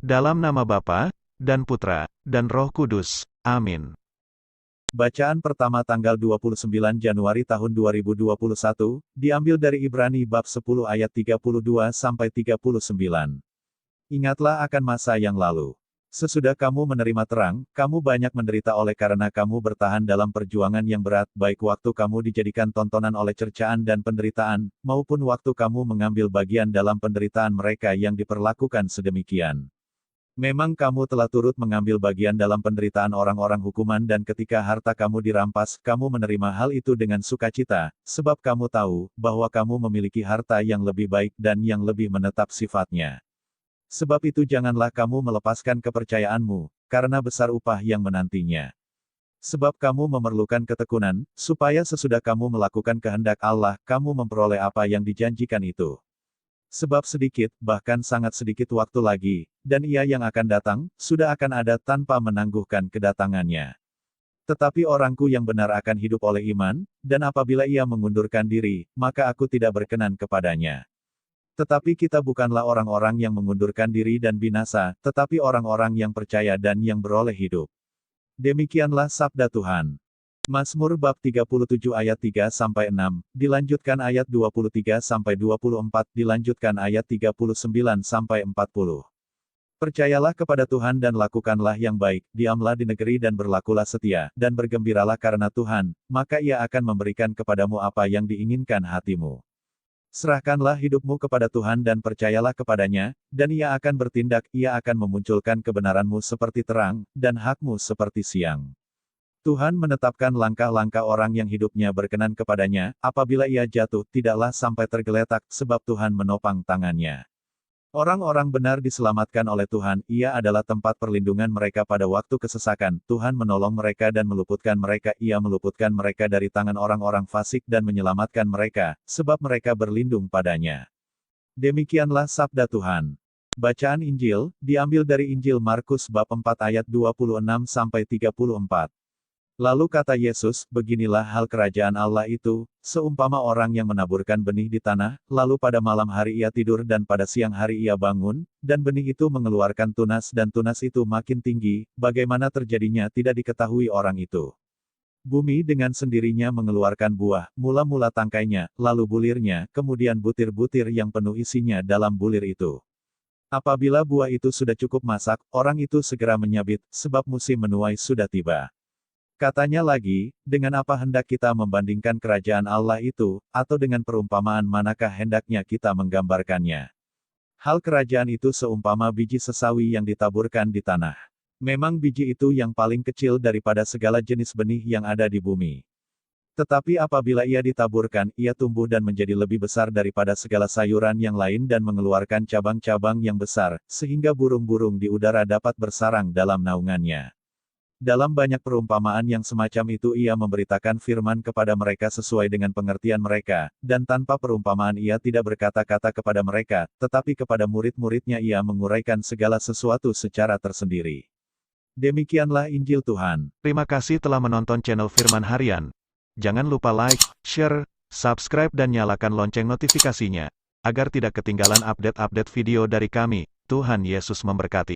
Dalam nama Bapa, dan Putra, dan Roh Kudus. Amin. Bacaan pertama tanggal 29 Januari tahun 2021, diambil dari Ibrani bab 10 ayat 32-39. Ingatlah akan masa yang lalu. Sesudah kamu menerima terang, kamu banyak menderita oleh karena kamu bertahan dalam perjuangan yang berat, baik waktu kamu dijadikan tontonan oleh cercaan dan penderitaan, maupun waktu kamu mengambil bagian dalam penderitaan mereka yang diperlakukan sedemikian. Memang kamu telah turut mengambil bagian dalam penderitaan orang-orang hukuman dan ketika harta kamu dirampas, kamu menerima hal itu dengan sukacita, sebab kamu tahu, bahwa kamu memiliki harta yang lebih baik dan yang lebih menetap sifatnya. Sebab itu janganlah kamu melepaskan kepercayaanmu, karena besar upah yang menantinya. Sebab kamu memerlukan ketekunan, supaya sesudah kamu melakukan kehendak Allah, kamu memperoleh apa yang dijanjikan itu. Sebab sedikit, bahkan sangat sedikit waktu lagi, dan Ia yang akan datang, sudah akan ada tanpa menangguhkan kedatangannya. Tetapi orangku yang benar akan hidup oleh iman, dan apabila ia mengundurkan diri, maka aku tidak berkenan kepadanya. Tetapi kita bukanlah orang-orang yang mengundurkan diri dan binasa, tetapi orang-orang yang percaya dan yang beroleh hidup. Demikianlah sabda Tuhan. Mazmur bab 37 ayat 3-6, dilanjutkan ayat 23-24, dilanjutkan ayat 39-40. Percayalah kepada Tuhan dan lakukanlah yang baik, diamlah di negeri dan berlakulah setia, dan bergembiralah karena Tuhan, maka Ia akan memberikan kepadamu apa yang diinginkan hatimu. Serahkanlah hidupmu kepada Tuhan dan percayalah kepadanya, dan Ia akan bertindak, Ia akan memunculkan kebenaranmu seperti terang, dan hakmu seperti siang. Tuhan menetapkan langkah-langkah orang yang hidupnya berkenan kepadanya, apabila ia jatuh, tidaklah sampai tergeletak, sebab Tuhan menopang tangannya. Orang-orang benar diselamatkan oleh Tuhan, Ia adalah tempat perlindungan mereka pada waktu kesesakan, Tuhan menolong mereka dan meluputkan mereka, Ia meluputkan mereka dari tangan orang-orang fasik dan menyelamatkan mereka, sebab mereka berlindung padanya. Demikianlah sabda Tuhan. Bacaan Injil, diambil dari Injil Markus bab 4 ayat 26-34. Lalu kata Yesus, beginilah hal kerajaan Allah itu, seumpama orang yang menaburkan benih di tanah, lalu pada malam hari ia tidur dan pada siang hari ia bangun, dan benih itu mengeluarkan tunas dan tunas itu makin tinggi, bagaimana terjadinya tidak diketahui orang itu. Bumi dengan sendirinya mengeluarkan buah, mula-mula tangkainya, lalu bulirnya, kemudian butir-butir yang penuh isinya dalam bulir itu. Apabila buah itu sudah cukup masak, orang itu segera menyabit, sebab musim menuai sudah tiba. Katanya lagi, dengan apa hendak kita membandingkan kerajaan Allah itu, atau dengan perumpamaan manakah hendaknya kita menggambarkannya? Hal kerajaan itu seumpama biji sesawi yang ditaburkan di tanah. Memang biji itu yang paling kecil daripada segala jenis benih yang ada di bumi. Tetapi apabila ia ditaburkan, ia tumbuh dan menjadi lebih besar daripada segala sayuran yang lain dan mengeluarkan cabang-cabang yang besar, sehingga burung-burung di udara dapat bersarang dalam naungannya. Dalam banyak perumpamaan yang semacam itu ia memberitakan firman kepada mereka sesuai dengan pengertian mereka, dan tanpa perumpamaan ia tidak berkata-kata kepada mereka, tetapi kepada murid-muridnya ia menguraikan segala sesuatu secara tersendiri. Demikianlah Injil Tuhan. Terima kasih telah menonton channel Firman Harian. Jangan lupa like, share, subscribe dan nyalakan lonceng notifikasinya, agar tidak ketinggalan update-update video dari kami. Tuhan Yesus memberkati.